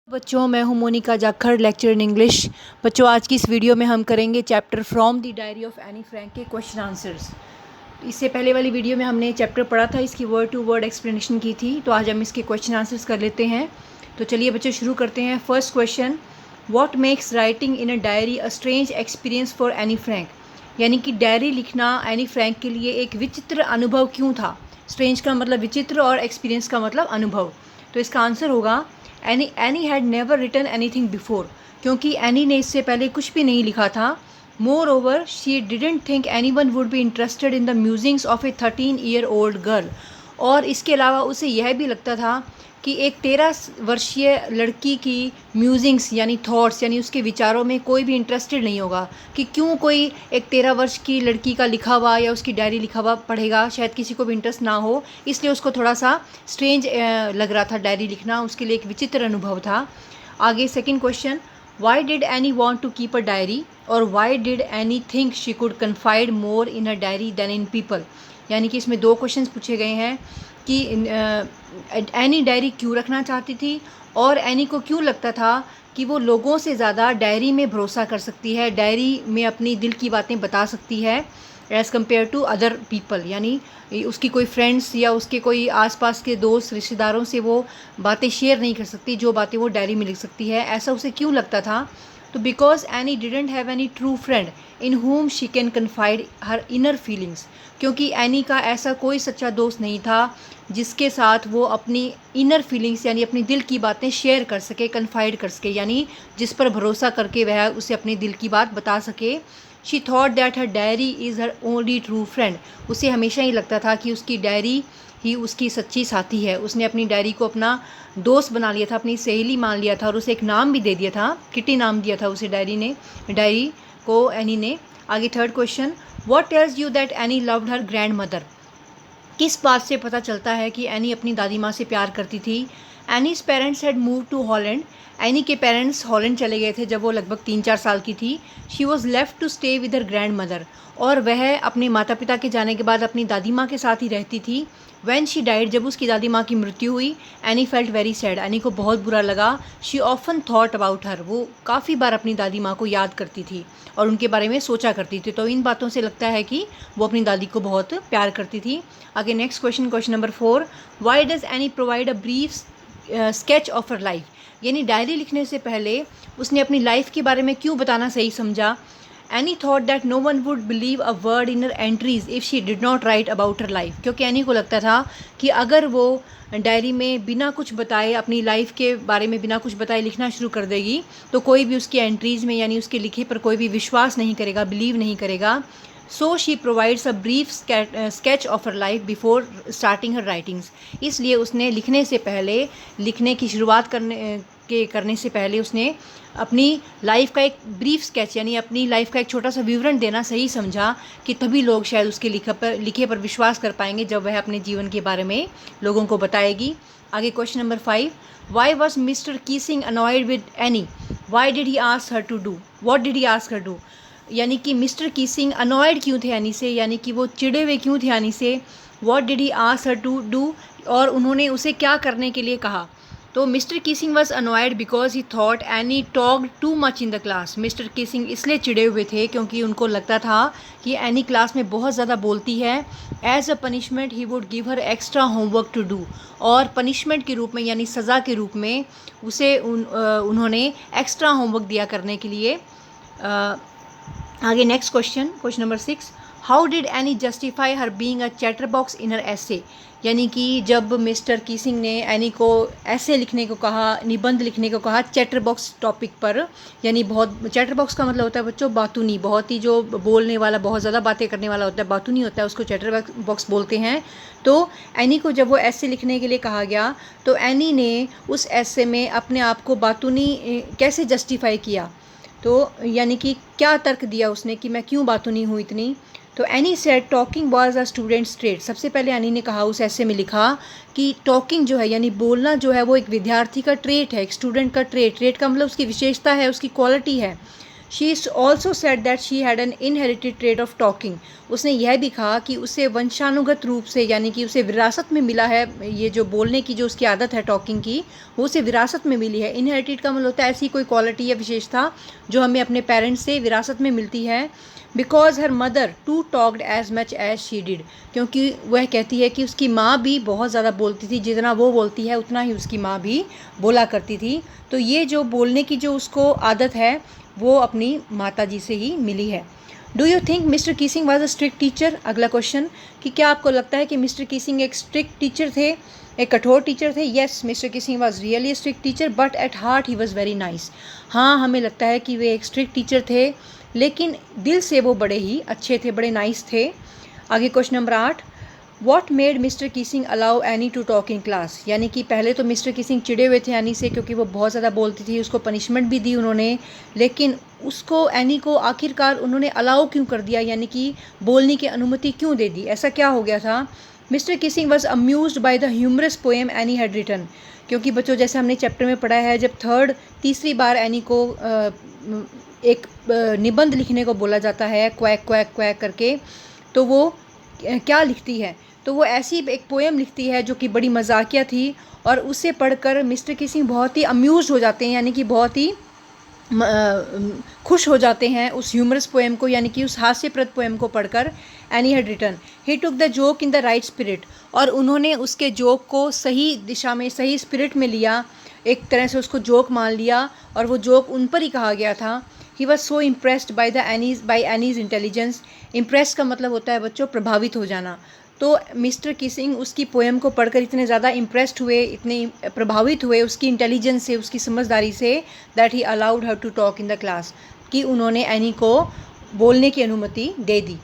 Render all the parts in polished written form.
बच्चों, मैं हूं Monika Jakhar, lecture in English. बच्चों, आज की इस वीडियो में हम करेंगे chapter from the diary of Anne Frank के क्वेश्चन आंसर्स। इससे पहले वाली वीडियो में हमने चैप्टर पढ़ा था, इसकी वर्ड टू वर्ड एक्सप्लेनेशन की थी। तो आज हम इसके क्वेश्चन आंसर्स कर लेते हैं। तो चलिए बच्चों शुरू करते हैं। First question, what makes writing in a diary a strange experience for Anne Frank? यानी कि डायरी लिखना एनी फ्रैंक के लिए एक विचित्र अनुभव क्यों था? स्ट्रेंज का मतलब विचित्र और एक्सपीरियंस का मतलब अनुभव। तो इसका आंसर होगा Anne had never written anything before, क्योंकि एनी ने इससे पहले कुछ भी नहीं लिखा था। Moreover she didn't think anyone would be interested in the musings of a 13-year-old girl. और इसके अलावा उसे यह भी लगता था कि एक 13 वर्षीय लड़की की म्यूजिंग्स यानी थॉट्स यानी उसके विचारों में कोई भी इंटरेस्टेड नहीं होगा। कि क्यों कोई एक 13 वर्ष की लड़की का लिखा हुआ या उसकी डायरी लिखा हुआ पढ़ेगा, शायद किसी को भी इंटरेस्ट ना हो। इसलिए उसको थोड़ा सा स्ट्रेंज लग रहा था डायरी लिखना, उसके लिए एक विचित्र अनुभव था। आगे second question, why did Anne want to keep a diary or why did Anne think she could confide more in a diary than in people? यानी कि इसमें दो क्वेश्चन पूछे गए हैं कि एनी डायरी क्यों रखना चाहती थी और एनी को क्यों लगता था कि वो लोगों से ज़्यादा डायरी में भरोसा कर सकती है, डायरी में अपनी दिल की बातें बता सकती है as compare to other people. यानी उसकी कोई फ्रेंड्स या उसके कोई आसपास के दोस्त रिश्तेदारों से वो बातें शेयर नहीं कर सकती, जो बातें वो डायरी में लिख सकती है। ऐसा उसे क्यों लगता था? तो because any didn't have any true friend in whom she can confide her inner feelings. क्योंकि एनी का ऐसा कोई सच्चा दोस्त नहीं था जिसके साथ वो अपनी इनर फीलिंग्स यानी अपनी दिल की बातें शेयर कर सके, कन्फाइड कर सके, यानी जिस पर भरोसा करके वह उसे अपनी दिल की बात बता सके। She thought that her diary is her only true friend. उसे हमेशा ही लगता था कि उसकी डायरी ही उसकी सच्ची साथी है। उसने अपनी डायरी को अपना दोस्त बना लिया था, अपनी सहेली मान लिया था और उसे एक नाम भी दे दिया था, किटी नाम दिया था उसे डायरी को एनी ने। आगे third question, what tells you that any loved her grand mother? किस बात से पता चलता है कि एनी अपनी दादी माँ से प्यार करती थी? Anne's parents had move to Holland. Anne के पेरेंट्स हॉलैंड चले गए थे जब वो लगभग 3-4 साल की थी। She was left to stay with her grandmother. और वह अपने माता पिता के जाने के बाद अपनी दादी माँ के साथ ही रहती थी। वैन शी डाइड, जब उसकी दादी माँ की मृत्यु हुई, any felt very sad. Any को बहुत बुरा लगा। She often thought about her, वो काफ़ी बार अपनी दादी माँ को याद करती थी और उनके बारे में सोचा करती थी। तो इन बातों से लगता है कि वो अपनी दादी को बहुत प्यार करती थी। आगे next question, question number 4, why does any provide a brief sketch of her life? यानी डायरी लिखने से पहले उसने अपनी लाइफ के बारे में क्यों बताना सही समझा? Anne thought that no one would believe a word in her entries if she did not write about her life. क्योंकि एनी को लगता था कि अगर वो डायरी में बिना कुछ बताए, अपनी लाइफ के बारे में बिना कुछ बताए लिखना शुरू कर देगी तो कोई भी उसकी एंट्रीज में यानी उसके लिखे पर कोई भी विश्वास नहीं करेगा, बिलीव नहीं करेगा। So she provides a brief sketch of her life before starting her writings. इसलिए उसने लिखने से पहले, लिखने की शुरुआत करने से पहले उसने अपनी लाइफ का एक ब्रीफ स्केच यानी अपनी लाइफ का एक छोटा सा विवरण देना सही समझा कि तभी लोग शायद उसके लिखे पर विश्वास कर पाएंगे जब वह अपने जीवन के बारे में लोगों को बताएगी। आगे question number 5, why was Mr Keesing annoyed with Anne? Why did he ask her to do? What did he ask her do? यानी कि मिस्टर कीसिंग अनॉयड क्यों थे एनी से, यानी कि वो चिड़े हुए क्यों थे एनी से? What did he ask her to do? और उन्होंने उसे क्या करने के लिए कहा? तो Mr Keesing was annoyed because he thought Anne talked too much in the class. Mr Keesing इसलिए चिड़े हुए थे क्योंकि उनको लगता था कि एनी क्लास में बहुत ज़्यादा बोलती है। As a punishment he would give her extra homework to do. और पनिशमेंट के रूप में यानी सज़ा के रूप में उसे उन्होंने एक्स्ट्रा होमवर्क दिया करने के लिए। आगे next question, question number 6, how did Anne justify her being a chatterbox in her essay? यानी कि जब मिस्टर कीसिंग ने एनी को ऐसे लिखने को कहा, निबंध लिखने को कहा चैटर बॉक्स टॉपिक पर, यानी बहुत, चैटर बॉक्स का मतलब होता है बच्चों बातूनी, बहुत ही जो बोलने वाला, बहुत ज़्यादा बातें करने वाला होता है, बातूनी होता है, उसको चैटर बॉक्स बोलते हैं। तो एनी को जब वो ऐसे लिखने के लिए कहा गया तो एनी ने उस ऐसे में अपने आप को बातूनी कैसे जस्टिफाई किया? तो यानी कि क्या तर्क दिया उसने कि मैं क्यों बातूनी हूँ इतनी? तो any said talking was a students trait. सबसे पहले एनी ने कहा, उस ऐसे में लिखा कि टॉकिंग जो है यानी बोलना जो है वो एक विद्यार्थी का ट्रेट है, एक स्टूडेंट का ट्रेट। ट्रेट का मतलब उसकी विशेषता है, उसकी क्वालिटी है। She also said that she had an inherited trade off talking. उसने यह भी कहा कि उसे वंशानुगत रूप से, यानी कि उसे विरासत में मिला है, ये जो बोलने की जो उसकी आदत है टॉकिंग की, वो उसे विरासत में मिली है। इनहेरिटेड का मतलब होता है ऐसी कोई क्वालिटी या विशेषता जो हमें अपने पेरेंट्स से विरासत में मिलती है। Because her mother too talked as much as she did, क्योंकि वह कहती है कि उसकी माँ भी बहुत ज़्यादा बोलती थी, जितना वो बोलती है उतना ही उसकी माँ भी बोला करती थी। तो ये जो बोलने की जो उसको आदत है वो अपनी माता जी से ही मिली है। Do you think Mr Keesing was a strict teacher? अगला क्वेश्चन, कि क्या आपको लगता है कि मिस्टर कीसिंग एक स्ट्रिक्ट टीचर थे, एक कठोर टीचर थे? Yes, Mr Keesing was really a strict teacher but at heart he was very nice. हाँ, हमें लगता है कि वे एक स्ट्रिक्ट टीचर थे, लेकिन दिल से वो बड़े ही अच्छे थे, बड़े नाइस थे। आगे question number 8, what made Mr Keesing allow Anne to talk in class? यानी कि पहले तो मिस्टर कीसिंग चिड़े हुए थे एनी से, क्योंकि वो बहुत ज़्यादा बोलती थी, उसको पनिशमेंट भी दी उन्होंने, लेकिन उसको, एनी को आखिरकार उन्होंने अलाउ क्यों कर दिया, यानी कि बोलने की अनुमति क्यों दे दी? ऐसा क्या हो गया था? Mr Keesing was amused by the humorous poem Anne had written. क्योंकि बच्चों, जैसे हमने चैप्टर में पढ़ा है, जब तीसरी बार एनी को एक निबंध लिखने को बोला जाता है, क्वैक क्वैक क्वैक करके, तो वो क्या लिखती है? तो वो ऐसी एक पोएम लिखती है जो कि बड़ी मजाकिया थी, और उसे पढ़कर मिस्टर कीसिंग बहुत ही अम्यूज़ हो जाते हैं, यानी कि बहुत ही खुश हो जाते हैं उस ह्यूमरस पोएम को, यानी कि उस हास्यप्रद पोएम को पढ़कर। Anne had written, he took the joke in the right spirit, और उन्होंने उसके जोक को सही दिशा में, सही स्पिरिट में लिया, एक तरह से उसको जोक मान लिया, और वो जोक उन पर ही कहा गया था। He was so impressed by Anne's intelligence. Impress का मतलब होता है बच्चों प्रभावित हो जाना। तो मिस्टर कीसिंग उसकी पोएम को पढ़कर इतने ज़्यादा इम्प्रेस्ड हुए, इतने प्रभावित हुए उसकी इंटेलिजेंस से, उसकी समझदारी से, that he allowed her to talk in the class, कि उन्होंने एनी को बोलने की अनुमति दे दी।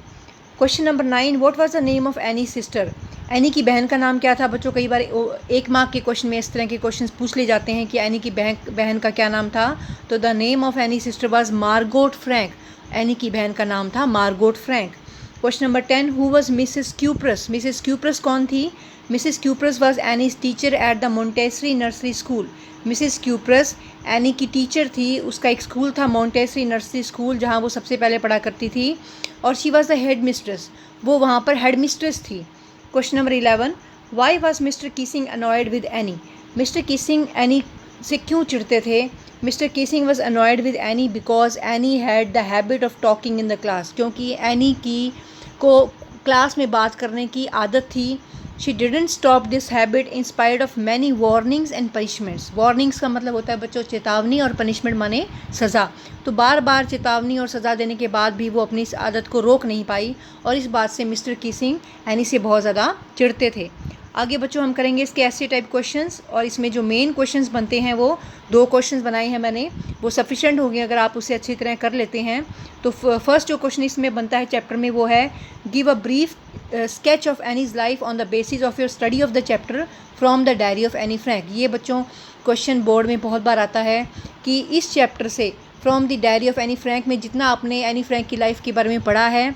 Question number 9, what was the name of Annie sister? Annie की बहन का नाम क्या था? बच्चों, कई बार 1 मार्क के क्वेश्चन में इस तरह के क्वेश्चन पूछ ले जाते हैं कि एनी की बहन का क्या नाम था। तो the name of Annie sister was Margot Frank. Any की बहन का नाम था Margot Frank. Question number 10, who was Mrs cuprous? Mrs cuprous कौन थी? Mrs cuprous was Annie's teacher at the Montessori nursery school. Mrs cuprous any की teacher थी, उसका एक स्कूल था मोंटेसरी नर्सरी स्कूल, जहाँ वो सबसे पहले पढ़ा करती थी, और she was the head mistress, वो वहाँ पर हेड मिस्ट्रेस थी। Question number 11, why was Mr Keesing annoyed with Annie? Mr Keesing Annie से क्यों चिढ़ते थे? Mr Keesing was annoyed with Annie because Annie had the habit of talking in the class, क्योंकि any को class में बात करने की आदत थी। She didn't stop this habit in spite of many warnings and punishments. Warnings का मतलब होता है बच्चों चेतावनी, और पनिशमेंट माने सज़ा। तो बार बार चेतावनी और सज़ा देने के बाद भी वो अपनी इस आदत को रोक नहीं पाई, और इस बात से मिस्टर कीसिंग एनी से बहुत ज़्यादा चिढ़ते थे। आगे बच्चों हम करेंगे इसके ऐसे टाइप क्वेश्चंस, और इसमें जो मेन क्वेश्चंस बनते हैं वो 2 क्वेश्चंस बनाए हैं मैंने, वो सफिशेंट होंगे अगर आप उसे अच्छी तरह कर लेते हैं। तो फर्स्ट जो क्वेश्चन इसमें बनता है चैप्टर में वो है, give a brief sketch of Annie's life on the basis of your study of the chapter from the diary of Anne Frank. ये बच्चों क्वेश्चन बोर्ड में बहुत बार आता है कि इस चैप्टर से, from the diary of Anne Frank में जितना आपने एनी फ्रैंक की लाइफ के बारे में पढ़ा है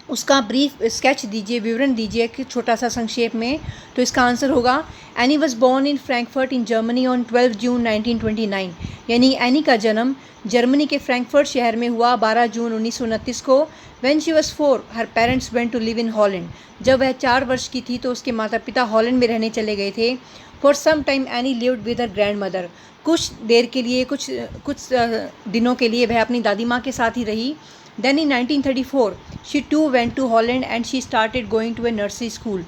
उसका ब्रीफ स्केच दीजिए, विवरण दीजिए कि छोटा सा संक्षेप में। तो इसका आंसर होगा, any was born in Frankfurt in Germany on 12 जून 1929। यानी एनी का जन्म जर्मनी के फ्रैंकफर्ट शहर में हुआ 12 जून 1929 को। When she was 4 her parents went to live in Holland. जब वह 4 वर्ष की थी तो उसके माता पिता हॉलैंड में रहने चले गए थे। For some time Anne lived with her grandmother. कुछ देर के लिए, कुछ दिनों के लिए वह अपनी दादी माँ के साथ ही रही। Then in 1934 she too went to Holland and she started going to a nursery school।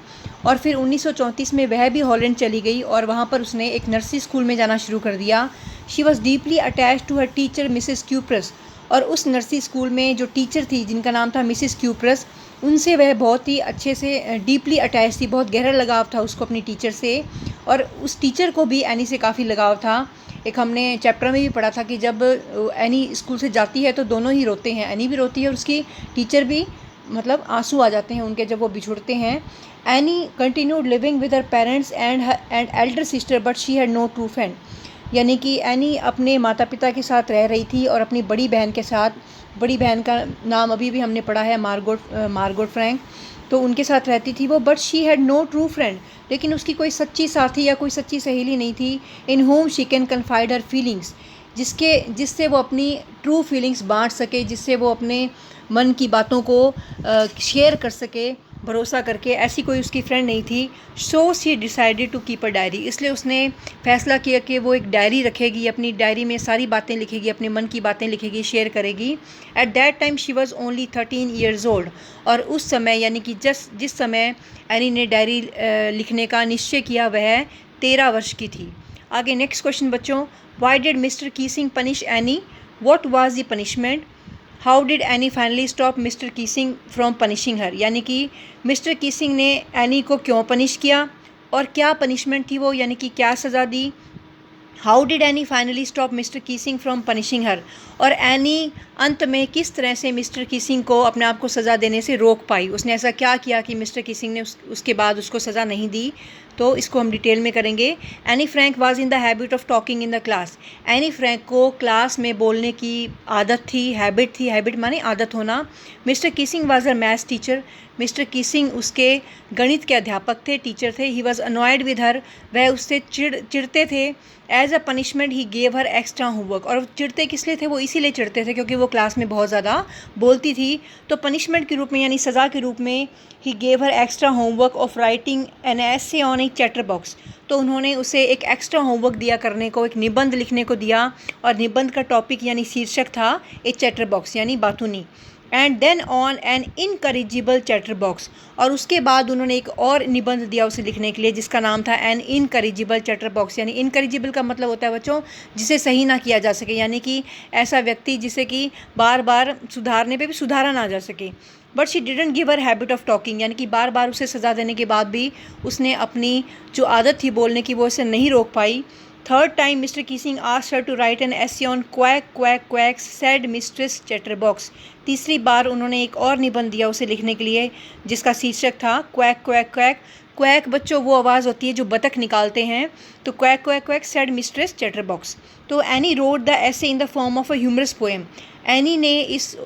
और फिर 1934 में वह भी हॉलैंड चली गई और वहाँ पर उसने एक नर्सरी स्कूल में जाना शुरू कर दिया। She was deeply attached to her teacher Mrs. Cupress। और उस नर्सरी स्कूल में जो टीचर थी जिनका नाम था मिसिस क्यूप्रस, उनसे वह बहुत ही अच्छे से डीपली अटैच थी, बहुत गहरा लगाव था उसको अपनी टीचर से। और उस टीचर को भी एनी से काफ़ी लगाव था। एक हमने चैप्टर में भी पढ़ा था कि जब एनी स्कूल से जाती है तो दोनों ही रोते हैं, एनी भी रोती है और उसकी टीचर भी, मतलब आंसू आ जाते हैं उनके जब वो बिछुड़ते हैं। Anne continued living with her parents and elder sister but she had no true friend. यानी कि एनी अपने माता पिता के साथ रह रही थी और अपनी बड़ी बहन के साथ, बड़ी बहन का नाम अभी भी हमने पढ़ा है मार्गोट फ्रैंक, तो उनके साथ रहती थी वो। But she had no true friend, लेकिन उसकी कोई सच्ची साथी या कोई सच्ची सहेली नहीं थी। In whom she can confide her feelings, जिससे वो अपनी ट्रू फीलिंग्स बांट सके, जिससे वो अपने मन की बातों को शेयर कर सके भरोसा करके। ऐसी कोई उसकी फ्रेंड नहीं थी। So she decided to keep a diary, इसलिए उसने फ़ैसला किया कि वो एक डायरी रखेगी, अपनी डायरी में सारी बातें लिखेगी, अपने मन की बातें लिखेगी, शेयर करेगी। At that time she was only 13 years old, और उस समय यानी कि जिस समय एनी ने डायरी लिखने का निश्चय किया वह 13 वर्ष की थी। आगे नेक्स्ट क्वेश्चन बच्चों, why did Mr Keesing punish Annie, what was the punishment, how did Annie finally stop Mr Keesing from punishing her, यानी कि मिस्टर कीसिंग ने एनी को क्यों पनिश किया और क्या पनिशमेंट थी वो, यानी कि क्या सज़ा दी। How did Annie finally stop Mr Keesing from punishing her, और एनी अंत में किस तरह से मिस्टर कीसिंग को अपने आप को सज़ा देने से रोक पाई, उसने ऐसा क्या किया कि मिस्टर कीसिंग ने उसके बाद उसको सज़ा नहीं दी। तो इसको हम डिटेल में करेंगे। Anne Frank was in the habit of talking in the class, Anne Frank को क्लास में बोलने की आदत थी, हैबिट थी, हैबिट माने आदत होना। Mr Keesing was a maths teacher, Mr Keesing उसके गणित के अध्यापक थे, टीचर थे। He was annoyed with her, वह उससे चिढ़ते थे। As a punishment he gave her extra homework, और चिढ़ते किस लिए थे, वो इसीलिए चिढ़ते थे क्योंकि वो क्लास में बहुत ज़्यादा बोलती थी। तो पनिशमेंट के रूप में यानी सज़ा के रूप में ही gave her extra homework of writing an essay on A chatter box, तो उन्होंने उसे एक एक्स्ट्रा होमवर्क दिया करने को, एक निबंध लिखने को दिया, और निबंध का टॉपिक यानी शीर्षक था ए चैटर बॉक्स यानी बातूनी। And then on an incorrigible chatterbox, और उसके बाद उन्होंने एक और निबंध दिया उसे लिखने के लिए जिसका नाम था एन इनकरेजिबल चैटर बॉक्स, यानी इनकरेजिबल का मतलब होता है बच्चों जिसे सही ना किया जा सके, यानी कि ऐसा व्यक्ति जिसे कि बार बार सुधारने पे भी सुधारा ना जा सके। But she didn't give her habit of talking, यानी कि बार बार उसे सज़ा देने के बाद भी उसने अपनी जो आदत थी बोलने की वो उसे नहीं रोक पाई। Third time Mr Keesing asked her to write an essay on quack quack quacks said Mistress Chatterbox, तीसरी बार उन्होंने एक और निबंध दिया उसे लिखने के लिए जिसका शीर्षक था क्वैक क्वैक क्वैक। क्वैक बच्चों वो आवाज़ होती है जो बतख निकालते हैं, तो quack quack quack said Mistress Chatterbox. तो Annie wrote the essay in the form of a humorous poem, Annie ने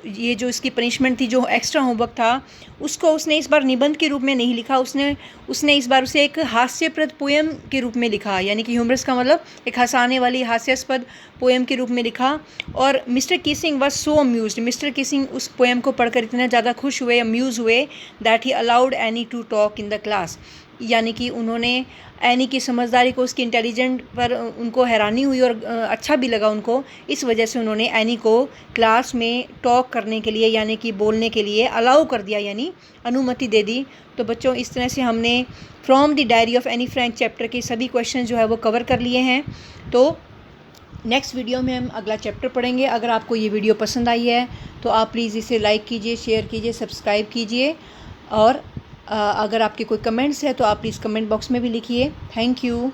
ये जो इसकी पनिशमेंट थी, जो एक्स्ट्रा होमवर्क था, उसको उसने इस बार निबंध के रूप में नहीं लिखा, उसने इस बार उसे एक हास्यप्रद पोएम के रूप में लिखा, यानी कि ह्यूमरस का मतलब एक हंसाने वाली हास्यास्पद पोएम के रूप में लिखा। और Mr Keesing was so amused, Mr Keesing उस पोएम को पढ़कर इतना ज़्यादा खुश हुए, अम्यूज़ हुए, that he allowed any to talk in the class, यानी कि उन्होंने एनी की समझदारी को, उसकी इंटेलिजेंट पर उनको हैरानी हुई और अच्छा भी लगा उनको, इस वजह से उन्होंने एनी को क्लास में टॉक करने के लिए यानी कि बोलने के लिए अलाउ कर दिया, यानी अनुमति दे दी। तो बच्चों इस तरह से हमने from the diary of Anne Frank chapter के सभी क्वेश्चन जो है वो कवर कर लिए हैं। तो नेक्स्ट वीडियो में हम अगला चैप्टर पढ़ेंगे। अगर आपको ये वीडियो पसंद आई है तो आप प्लीज़ इसे लाइक कीजिए, शेयर कीजिए, सब्सक्राइब कीजिए, और अगर आपके कोई कमेंट्स है तो आप प्लीज़ कमेंट बॉक्स में भी लिखिए। Thank you.